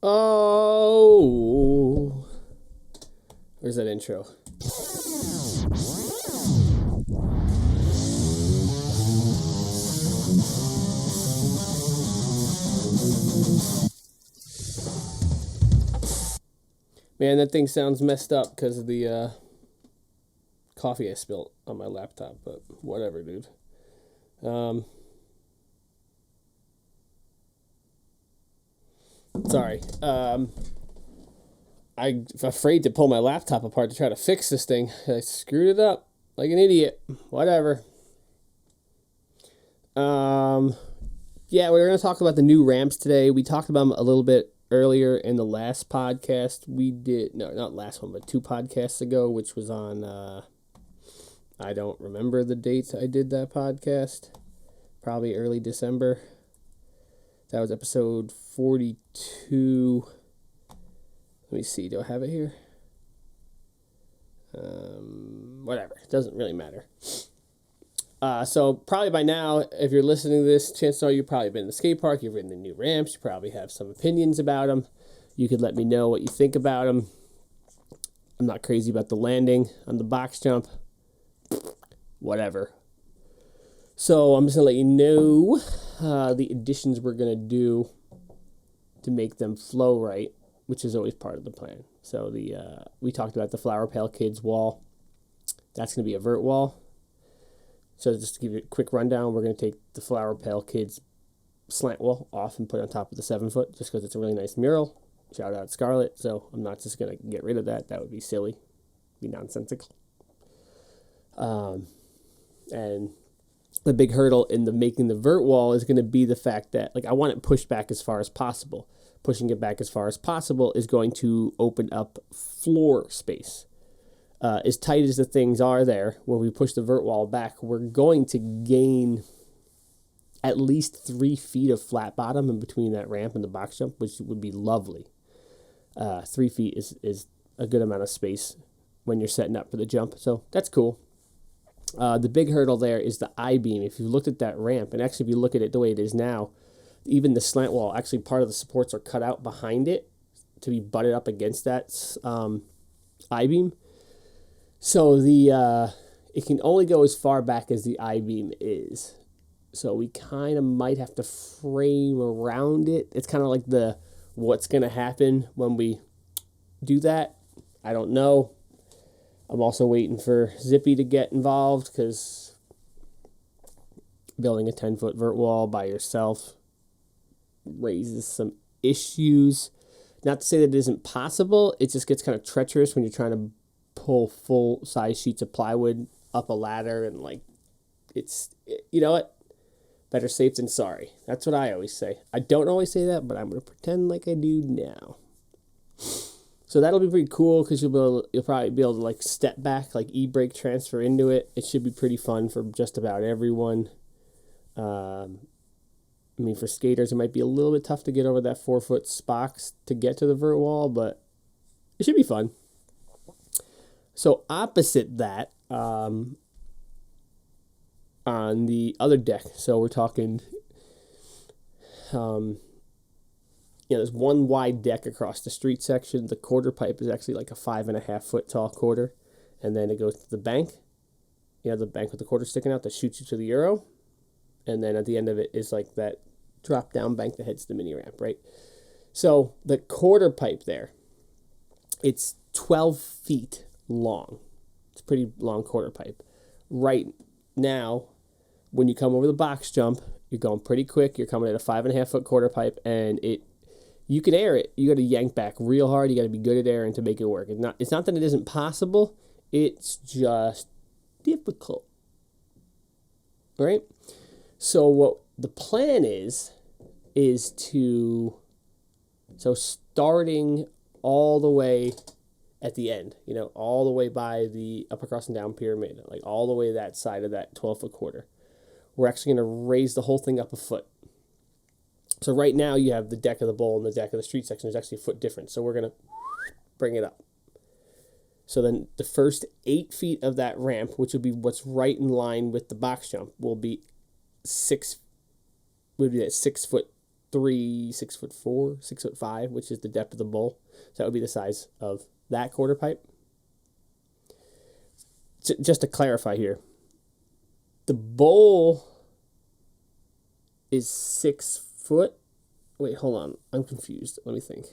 Oh, where's that intro? Man, that thing sounds messed up because of the coffee I spilt on my laptop, but whatever, dude. Sorry. I'm afraid to pull my laptop apart to try to fix this thing. I screwed it up like an idiot. Whatever. Yeah, we're going to talk about the new ramps today. We talked about them a little bit earlier in the last podcast. We did, no, not last one, but 2 podcasts ago, which was on, I don't remember the dates I did that podcast. Probably early December. That was episode 42. Let me see. Do I have it here? Whatever. It doesn't really matter. So probably by now, if you're listening to this, chances are you've probably been in the skate park. You've ridden the new ramps. You probably have some opinions about them. You could let me know what you think about them. I'm not crazy about the landing on the box jump. Whatever. So I'm just going to let you know the additions we're going to do to make them flow right, which is always part of the plan. So we talked about the Flower Pale Kids wall. That's going to be a vert wall. So just to give you a quick rundown, we're going to take the Flower Pale Kids slant wall off and put it on top of the 7-foot just because it's a really nice mural. Shout out Scarlett. So I'm not just going to get rid of that. That would be silly. Be nonsensical. And the big hurdle in the making the vert wall is going to be the fact that I want it pushed back as far as possible. Pushing it back as far as possible is going to open up floor space. As tight as the things are there, when we push the vert wall back, we're going to gain at least 3 feet of flat bottom in between that ramp and the box jump, which would be lovely. 3 feet is a good amount of space when you're setting up for the jump, so that's cool. The big hurdle there is the I-beam. If you looked at that ramp, and actually if you look at it the way it is now, even the slant wall, actually part of the supports are cut out behind it to be butted up against that I-beam. So it can only go as far back as the I-beam is. So we kind of might have to frame around it. It's kind of like what's going to happen when we do that. I don't know. I'm also waiting for Zippy to get involved because building a 10-foot vert wall by yourself raises some issues. Not to say that it isn't possible. It just gets kind of treacherous when you're trying to pull full-size sheets of plywood up a ladder and you know what? Better safe than sorry. That's what I always say. I don't always say that, but I'm going to pretend like I do now. So that'll be pretty cool because you'll probably be able to step back, e-brake transfer into it. It should be pretty fun for just about everyone. For skaters, it might be a little bit tough to get over that 4-foot Spox to get to the vert wall, but it should be fun. So opposite that, on the other deck, so we're talking, there's one wide deck across the street section. The quarter pipe is actually a 5.5-foot tall quarter, and then it goes to the bank. The bank with the quarter sticking out that shoots you to the Euro, and then at the end of it is that drop-down bank that heads to the mini ramp, right? So the quarter pipe there, it's 12 feet long. It's a pretty long quarter pipe. Right now, when you come over the box jump, you're going pretty quick. You're coming at a 5.5-foot quarter pipe, and you can air it. You got to yank back real hard. You got to be good at airing to make it work. It's not that it isn't possible. It's just difficult, right? So what the plan is starting all the way at the end, all the way by the up, across, and down pyramid, all the way that side of that 12-foot quarter. We're actually going to raise the whole thing up a foot. So right now you have the deck of the bowl and the deck of the street section. There's actually a foot difference. So we're going to bring it up. So then the first 8 feet of that ramp, which will be what's right in line with the box jump, will be that 6-foot 6'3", 6'4", 6'5", which is the depth of the bowl. So that would be the size of that quarter pipe. So just to clarify here, the bowl is 6 foot. Wait, hold on. I'm confused. Let me think.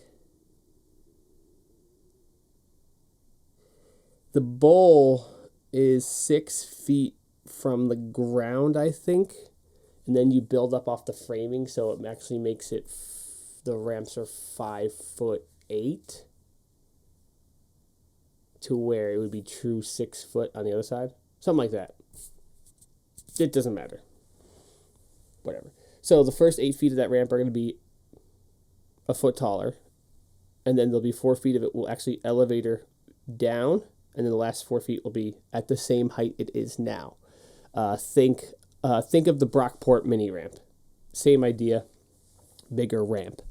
The bowl is 6 feet from the ground, I think. And then you build up off the framing, so it actually makes it, the ramps are 5'8", to where it would be true 6 foot on the other side. Something like that. It doesn't matter. Whatever. So the first 8 feet of that ramp are going to be a foot taller. And then there'll be 4 feet of it will actually elevator down. And then the last 4 feet will be at the same height it is now. Think of the Brockport mini ramp. Same idea, bigger ramp.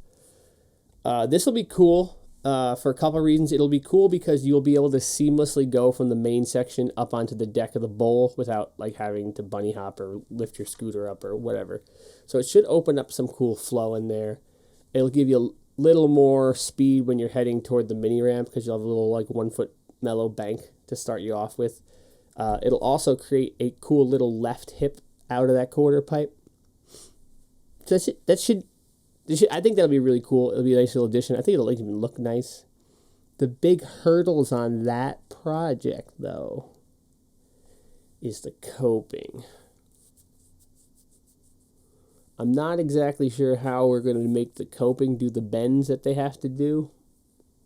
This will be cool for a couple of reasons. It'll be cool because you'll be able to seamlessly go from the main section up onto the deck of the bowl without like having to bunny hop or lift your scooter up or whatever. So it should open up some cool flow in there. It'll give you a little more speed when you're heading toward the mini ramp because you'll have a little like 1 foot mellow bank to start you off with. It'll also create a cool little left hip out of that quarter pipe. So that should I think that'll be really cool. It'll be a nice little addition. I think it'll even look nice. The big hurdles on that project, though, is the coping. I'm not exactly sure how we're going to make the coping do the bends that they have to do,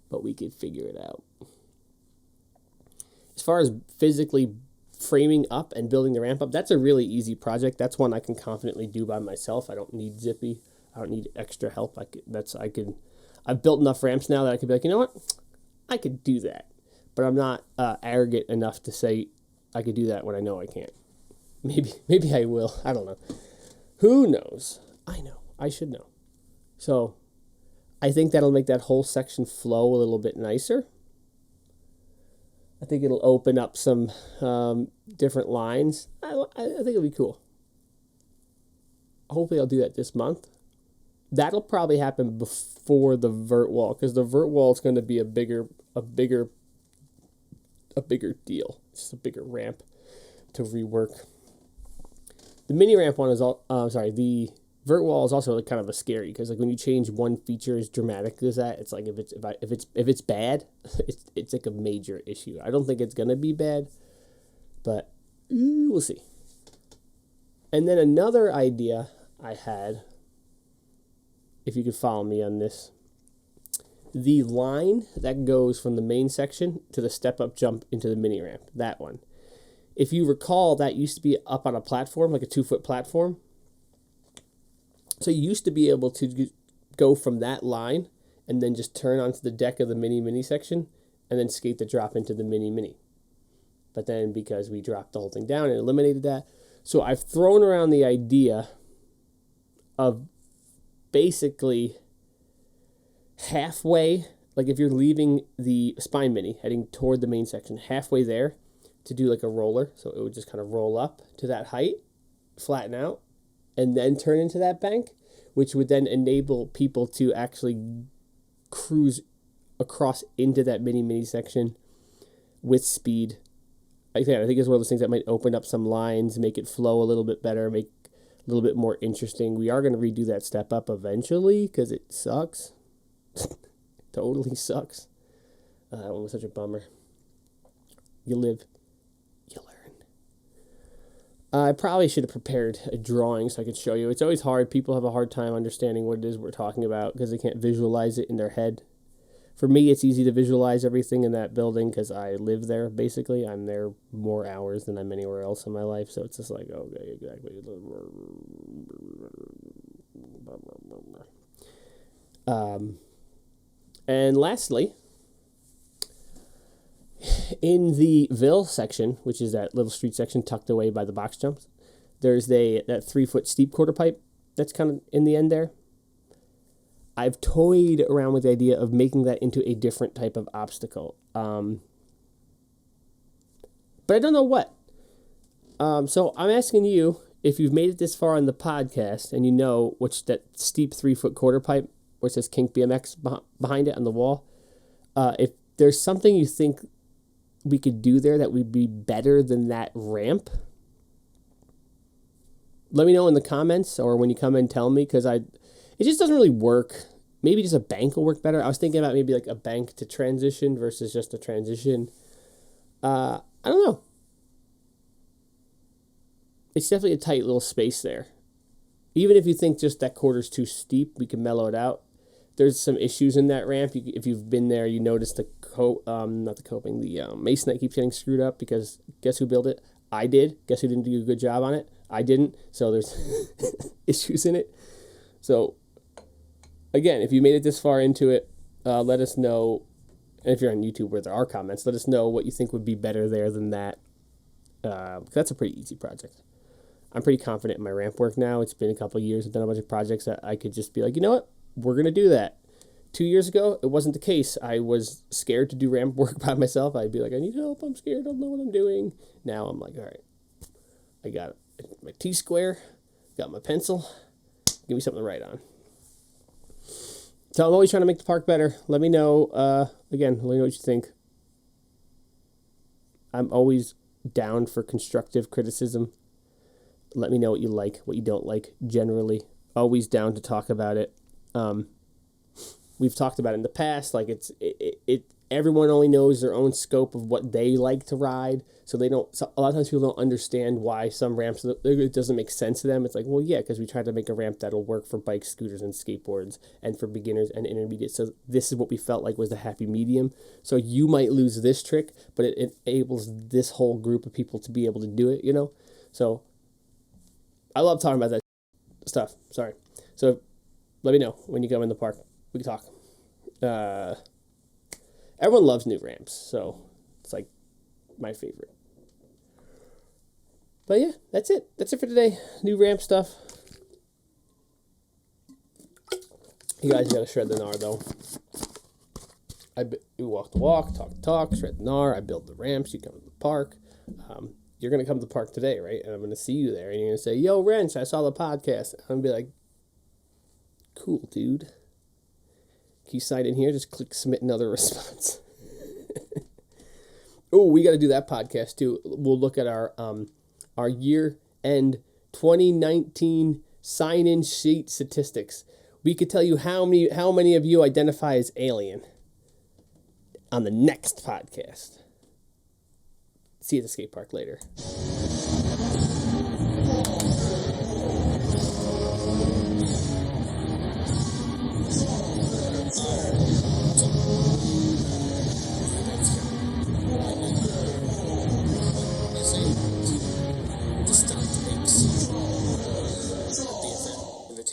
but we could figure it out. As far as physically framing up and building the ramp up, that's a really easy project. That's one I can confidently do by myself. I don't need Zippy. I don't need extra help. I've built enough ramps now that I could be like, you know what? I could do that. But I'm not arrogant enough to say I could do that when I know I can't. Maybe I will. I don't know. Who knows? I know. I should know. So I think that'll make that whole section flow a little bit nicer. I think it'll open up some different lines. I think it'll be cool. Hopefully I'll do that this month. That'll probably happen before the vert wall, because the vert wall is going to be a bigger deal. It's just a bigger ramp to rework. The mini ramp one is the vert wall is also kind of a scary, because like when you change one feature as dramatically as that, it's like if it's bad, it's like a major issue. I don't think it's gonna be bad, but we'll see. And then another idea I had, if you could follow me on this, the line that goes from the main section to the step-up jump into the mini ramp, that one. If you recall, that used to be up on a platform, like a 2-foot platform. So you used to be able to go from that line and then just turn onto the deck of the mini section and then skate the drop into the mini. But then because we dropped the whole thing down and eliminated that, so I've thrown around the idea of basically halfway, like if you're leaving the spine mini heading toward the main section, halfway there to do like a roller. So it would just kind of roll up to that height, flatten out, and then turn into that bank, which would then enable people to actually cruise across into that mini section with speed. Again, I think it's one of those things that might open up some lines, make it flow a little bit better, make a little bit more interesting. We are going to redo that step up eventually because it sucks. Totally sucks. That one was such a bummer. You live, you learn. I probably should have prepared a drawing so I could show you. It's always hard. People have a hard time understanding what it is we're talking about because they can't visualize it in their head. For me, it's easy to visualize everything in that building because I live there, basically. I'm there more hours than I'm anywhere else in my life, so it's just like, okay, exactly. And lastly, in the Ville section, which is that little street section tucked away by the box jumps, there's that 3-foot steep quarter pipe that's kind of in the end there. I've toyed around with the idea of making that into a different type of obstacle. But I don't know what. So I'm asking you if you've made it this far on the podcast and you know which that steep 3-foot quarter pipe where it says Kink BMX behind it on the wall, if there's something you think we could do there that would be better than that ramp, let me know in the comments or when you come and tell me, because it just doesn't really work. Maybe just a bank will work better. I was thinking about maybe like a bank to transition versus just a transition. I don't know. It's definitely a tight little space there. Even if you think just that quarter's too steep, we can mellow it out. There's some issues in that ramp. If you've been there, you notice the masonite keeps getting screwed up because guess who built it? I did. Guess who didn't do a good job on it? I didn't. So there's issues in it. So again, if you made it this far into it, let us know. And if you're on YouTube where there are comments, let us know what you think would be better there than that. That's a pretty easy project. I'm pretty confident in my ramp work now. It's been a couple of years. I've done a bunch of projects that I could just be like, you know what? We're going to do that. 2 years ago, it wasn't the case. I was scared to do ramp work by myself. I'd be like, I need help. I'm scared. I don't know what I'm doing. Now I'm like, all right. I got my T-square. Got my pencil. Give me something to write on. So I'm always trying to make the park better. Let me know. Again, let me know what you think. I'm always down for constructive criticism. Let me know what you like, what you don't like, generally. Always down to talk about it. We've talked about it in the past, like everyone only knows their own scope of what they like to ride, so a lot of times people don't understand why some ramps, it doesn't make sense to them. It's like, well, yeah, because we tried to make a ramp that'll work for bikes, scooters, and skateboards, and for beginners and intermediate, so this is what we felt like was the happy medium. So you might lose this trick, but it enables this whole group of people to be able to do it, So I love talking about that stuff. Sorry. So let me know when you come in the park. We can talk. Everyone loves new ramps, so it's like my favorite. But yeah, that's it. That's it for today. New ramp stuff. You guys gotta shred the gnar though. We walk the walk, talk the talk, shred the gnar. I build the ramps. You come to the park. You're gonna come to the park today, right? And I'm gonna see you there, and you're gonna say, "Yo, Wrench, I saw the podcast." I'm gonna be like, "Cool, dude. Can you sign in here? Just click submit another response." Oh, we got to do that podcast too. We'll look at our year-end 2019 sign-in sheet statistics. We could tell you how many of you identify as alien on the next podcast. See you at the skate park later.